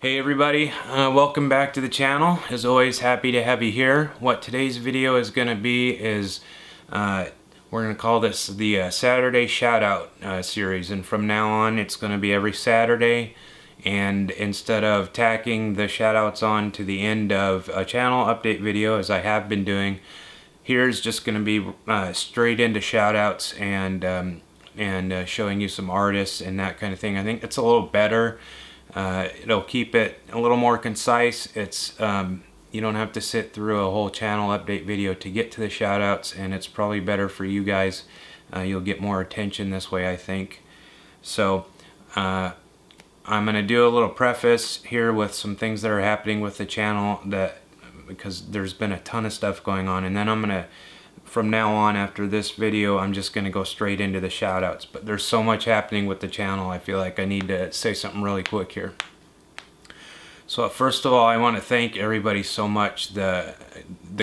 Hey everybody, welcome back to the channel. As always, happy to have you here. What today's video is going to be is we're going to call this the Saturday Shoutout series, and from now on it's going to be every Saturday, and instead of tacking the shoutouts on to the end of a channel update video as I have been doing, here's just going to be straight into shoutouts and showing you some artists and that kind of thing. I think it's a little better. It'll keep it a little more concise. It's you don't have to sit through a whole channel update video to get to the shoutouts, and it's probably better for you guys. You'll get more attention this way, I think. So I'm gonna do a little preface here with some things that are happening with the channel, because there's been a ton of stuff going on, and then I'm gonna, from now on after this video, I'm just gonna go straight into the shoutouts. But there's so much happening with the channel, I feel like I need to say something really quick here. So first of all, I want to thank everybody so much. The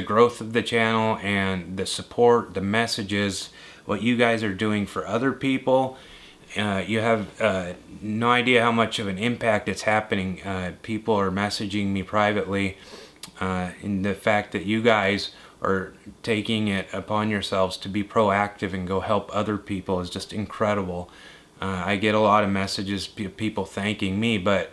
growth of the channel and the support, the messages, what you guys are doing for other people. You have no idea how much of an impact it's happening. People are messaging me privately, and the fact that you guys are taking it upon yourselves to be proactive and go help other people is just incredible. I get a lot of messages, people thanking me, but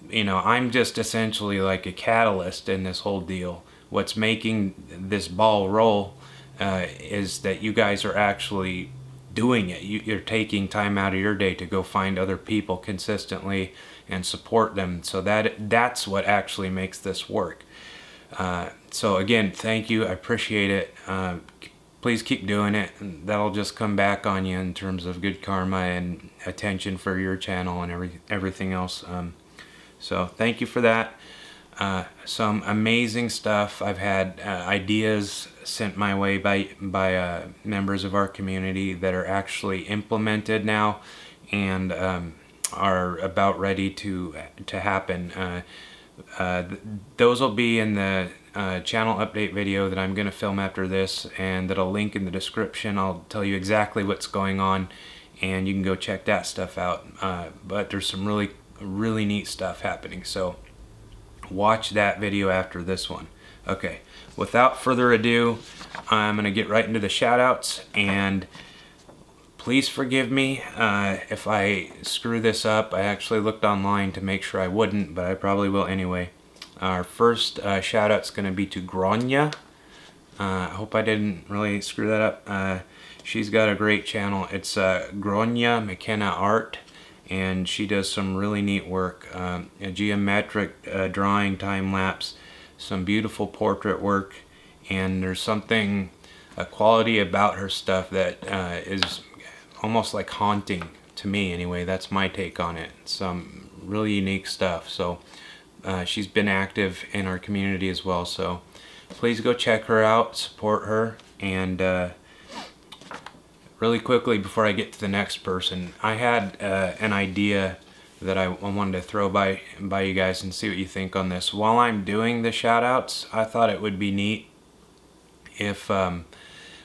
you know, I'm just essentially like a catalyst in this whole deal. What's making this ball roll is that you guys are actually doing it. You're taking time out of your day to go find other people consistently and support them. So that's what actually makes this work. So again, thank you. I appreciate it. Please keep doing it. That'll just come back on you in terms of good karma and attention for your channel and everything else. So thank you for that. Some amazing stuff. I've had ideas sent my way by members of our community that are actually implemented now and are about ready to happen. Those will be in the channel update video that I'm going to film after this, and that'll link in the description. I'll tell you exactly what's going on, and you can go check that stuff out. But there's some really neat stuff happening, so watch that video after this one. Okay, without further ado, I'm going to get right into the shoutouts, and please forgive me if I screw this up. I actually looked online to make sure I wouldn't, but I probably will anyway. Our first shout out's going to be to Groanyum. I hope I didn't really screw that up. She's got a great channel. It's Grainne McKenna Art, and she does some really neat work. A geometric drawing, time-lapse, some beautiful portrait work, and there's something, a quality about her stuff that is almost like haunting to me anyway. That's my take on it. Some really unique stuff. So she's been active in our community as well, so please go check her out, support her. And really quickly before I get to the next person, I had an idea that I wanted to throw by you guys and see what you think on this. While I'm doing the shout outs, I thought it would be neat if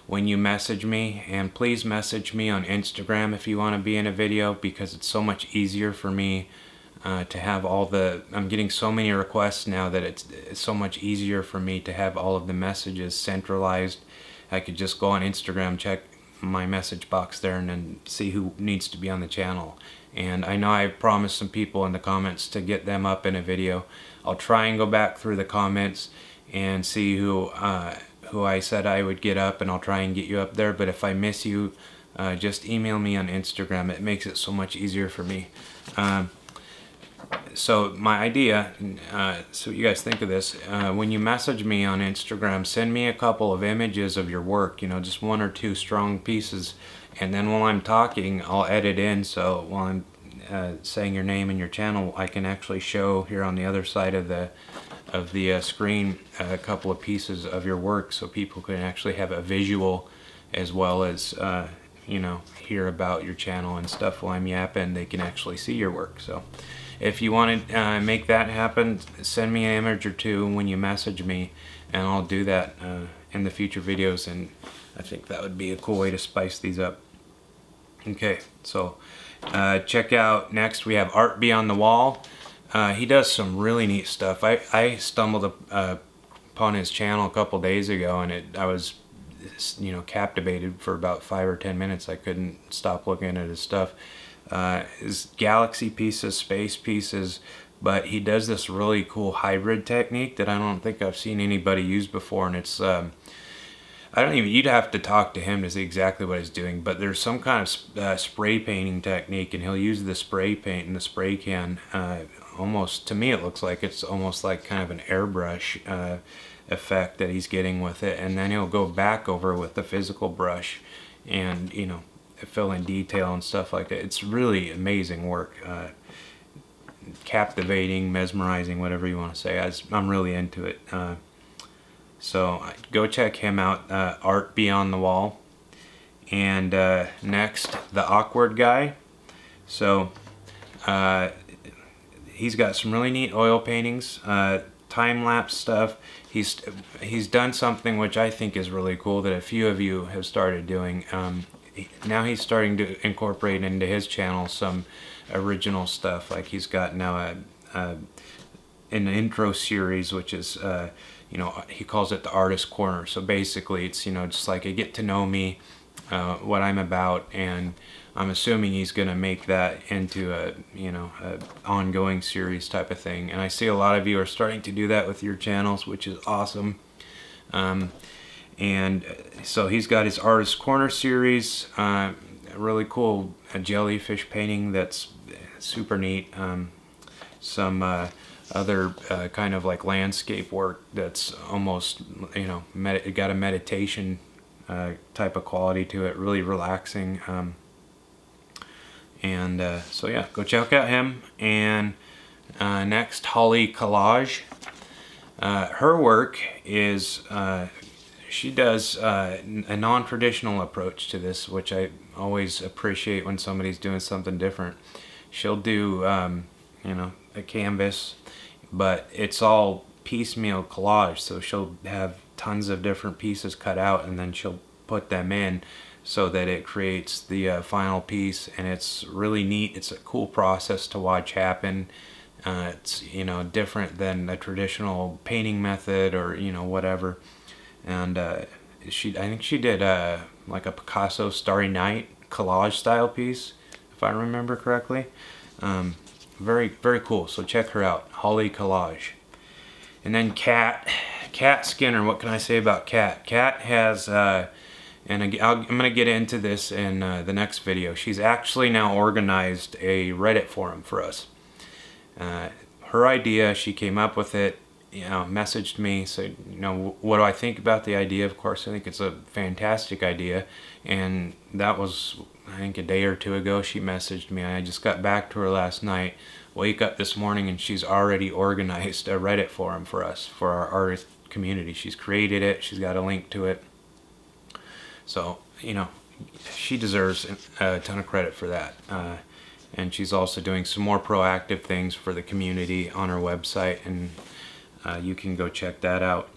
when you message me, and please message me on Instagram if you want to be in a video, because it's so much easier for me to have all the, I'm getting so many requests now that it's so much easier for me to have all of the messages centralized. I could just go on Instagram, check my message box there, and then see who needs to be on the channel. And I know I promised some people in the comments to get them up in a video. I'll try and go back through the comments and see who I said I would get up, and I'll try and get you up there. But if I miss you, just email me on Instagram. It makes it so much easier for me. So my idea, so you guys think of this, when you message me on Instagram, send me a couple of images of your work, you know, just one or two strong pieces, and then while I'm talking, I'll edit in, so while I'm saying your name and your channel, I can actually show here on the other side of the screen a couple of pieces of your work, so people can actually have a visual as well as you know, hear about your channel and stuff while I'm yapping. They can actually see your work. So if you want to make that happen, send me an image or two when you message me, and I'll do that in the future videos, and I think that would be a cool way to spice these up. Okay, so check out, next we have Art Beyond the Wall. He does some really neat stuff. I stumbled upon his channel a couple days ago, and I was, you know, captivated for about 5 or 10 minutes. I couldn't stop looking at his stuff. His galaxy pieces, space pieces, but he does this really cool hybrid technique that I don't think I've seen anybody use before, and it's I don't even, you'd have to talk to him to see exactly what he's doing, but there's some kind of spray painting technique, and he'll use the spray paint in the spray can. Almost, to me it looks like it's almost like kind of an airbrush effect that he's getting with it, and then he'll go back over with the physical brush and, you know, fill in detail and stuff like that. It's really amazing work. Captivating, mesmerizing, whatever you want to say. I'm really into it. So go check him out, Art Beyond the Wall. And next, the Awkward Guy. So he's got some really neat oil paintings, time-lapse stuff. He's done something which I think is really cool that a few of you have started doing. Now he's starting to incorporate into his channel some original stuff. Like he's got now an intro series, which is you know, he calls it the Artist Corner. So basically it's, you know, just like a get to know me, what I'm about, and I'm assuming he's gonna make that into a, you know, a ongoing series type of thing. And I see a lot of you are starting to do that with your channels, which is awesome. And so he's got his Artist Corner series, a really cool jellyfish painting that's super neat. Some other kind of like landscape work that's almost, you know, it got a meditation type of quality to it, really relaxing. So yeah, go check out him. And next, Holly Collage. Her work is, she does a non-traditional approach to this, which I always appreciate when somebody's doing something different. She'll do, you know, a canvas, but it's all piecemeal collage. So she'll have tons of different pieces cut out, and then she'll put them in so that it creates the final piece. And it's really neat. It's a cool process to watch happen. It's, you know, different than a traditional painting method or, you know, whatever. And I think she did like a Picasso Starry Night collage style piece, if I remember correctly. Very, very cool. So check her out, Holly Collage. And then Kat Skinner. What can I say about Kat? Kat has, and I'm going to get into this in the next video. She's actually now organized a Reddit forum for us. Her idea, she came up with it, you know, messaged me, said, you know, what do I think about the idea? Of course, I think it's a fantastic idea. And that was, I think, a day or two ago she messaged me. I just got back to her last night, wake up this morning, and she's already organized a Reddit forum for us, for our artist community. She's created it, she's got a link to it. So, you know, she deserves a ton of credit for that. And she's also doing some more proactive things for the community on her website, and you can go check that out.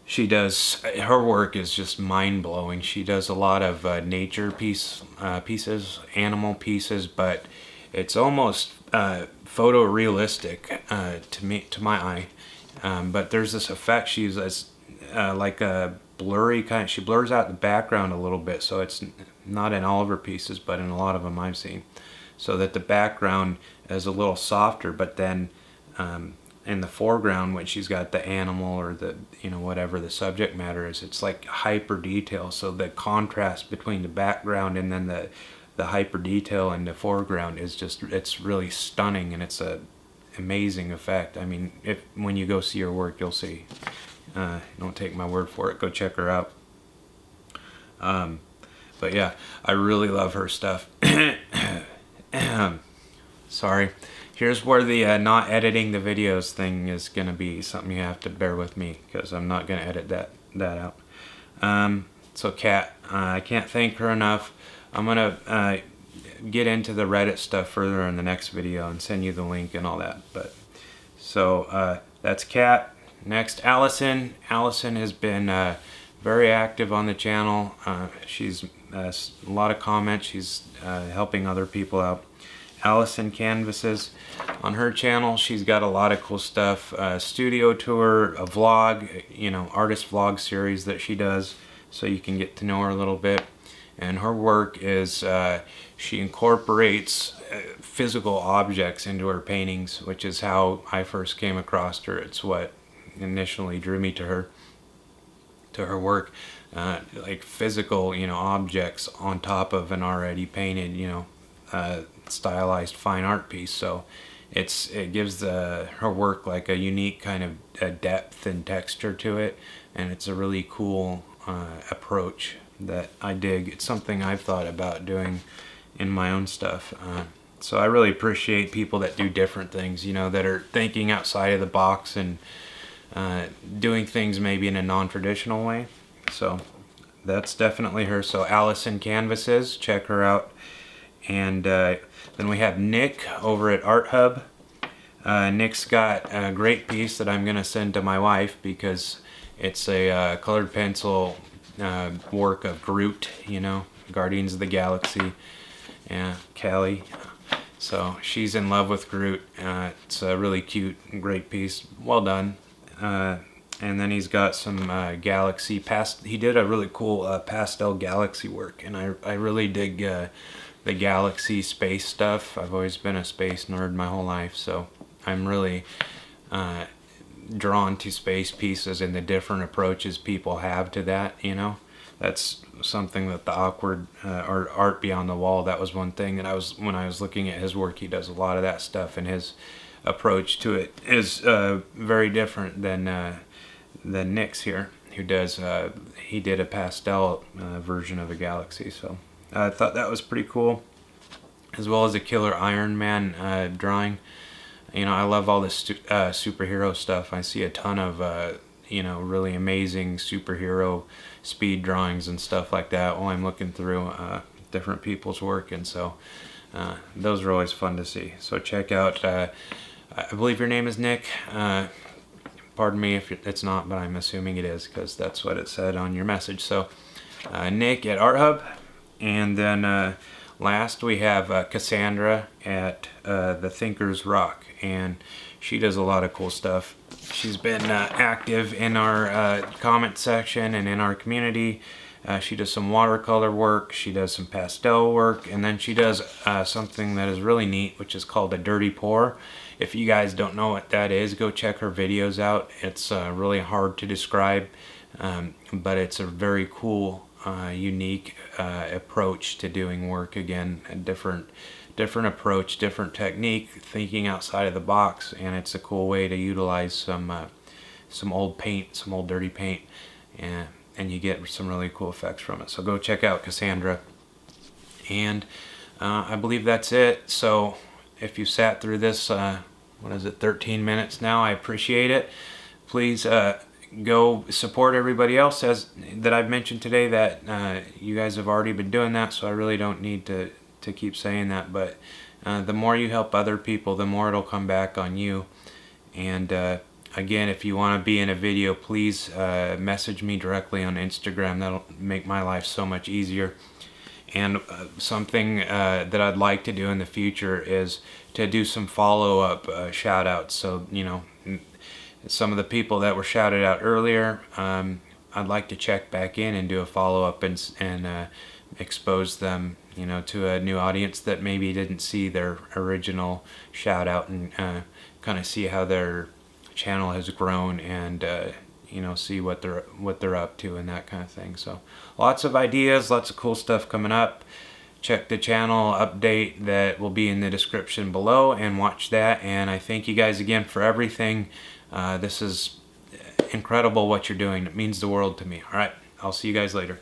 She does, her work is just mind-blowing. She does a lot of nature pieces, animal pieces, but it's almost photorealistic to my eye. But there's this effect she uses, like a blurry kind. She blurs out the background a little bit, so it's not in all of her pieces, but in a lot of them I've seen, so that the background is a little softer. But then in the foreground, when she's got the animal or the, you know, whatever the subject matter is, it's like hyper detail. So the contrast between the background and then the hyper detail in the foreground is just, it's really stunning, and it's a amazing effect. I mean, when you go see her work, you'll see. Don't take my word for it, go check her out. But yeah, I really love her stuff. Sorry. Here's where the not editing the videos thing is going to be something you have to bear with me, because I'm not going to edit that out. So Kat, I can't thank her enough. I'm going to get into the Reddit stuff further in the next video and send you the link and all that. But so that's Kat. Next, Alison. Alison has been very active on the channel. She's a lot of comments. She's helping other people out. Alyson Canvases. On her channel, she's got a lot of cool stuff. Studio tour, a vlog, you know, artist vlog series that she does, so you can get to know her a little bit. And her work is, she incorporates physical objects into her paintings, which is how I first came across her. It's what initially drew me to her work. Like physical, you know, objects on top of an already painted, you know, stylized fine art piece. So it gives her work like a unique kind of a depth and texture to it, and it's a really cool approach that I dig. It's something I've thought about doing in my own stuff. So I really appreciate people that do different things, you know, that are thinking outside of the box and doing things maybe in a non-traditional way. So that's definitely her. So Alyson Canvases, check her out. And then we have Nick over at artHub. Nick's got a great piece that I'm gonna send to my wife because it's a colored pencil work of Groot, you know, Guardians of the Galaxy, and Callie. So she's in love with Groot. It's a really cute, great piece. Well done. And then he's got some galaxy he did a really cool pastel galaxy work, and I really dig the galaxy space stuff. I've always been a space nerd my whole life, so I'm really drawn to space pieces and the different approaches people have to that, you know. That's something that the awkward or art beyond the wall, that was one thing that when I was looking at his work, he does a lot of that stuff, and his approach to it is very different than Nick's here, who does he did a pastel version of a galaxy. So I thought that was pretty cool, as well as a killer Iron Man drawing. You know, I love all this superhero stuff. I see a ton of you know, really amazing superhero speed drawings and stuff like that while I'm looking through different people's work, and so those are always fun to see. So check out, I believe your name is Nick. Pardon me if it's not, but I'm assuming it is because that's what it said on your message. So Nick at artHub. And then last we have Cassandra at the Thinker's Rock, and she does a lot of cool stuff. She's been active in our comment section and in our community. She does some watercolor work, she does some pastel work, and then she does something that is really neat, which is called a dirty pour. If you guys don't know what that is, go check her videos out. It's really hard to describe, but it's a very cool, unique approach to doing work. Again, a different approach, different technique, thinking outside of the box, and it's a cool way to utilize some old paint, some old dirty paint, and you get some really cool effects from it. So go check out Cassandra. And I believe that's it. So if you sat through this, what is it, 13 minutes now, I appreciate it. Please go support everybody else that I've mentioned today. That you guys have already been doing that, so I really don't need to keep saying that. But the more you help other people, the more it'll come back on you. And again, if you want to be in a video, please message me directly on Instagram. That'll make my life so much easier. And something that I'd like to do in the future is to do some follow-up shout-outs. So, you know, some of the people that were shouted out earlier, I'd like to check back in and do a follow-up and expose them, you know, to a new audience that maybe didn't see their original shout-out, and kind of see how their channel has grown, and you know, see what they're up to and that kind of thing. So lots of ideas, lots of cool stuff coming up. Check the channel update that will be in the description below and watch that. And I thank you guys again for everything. This is incredible what you're doing. It means the world to me. All right, I'll see you guys later.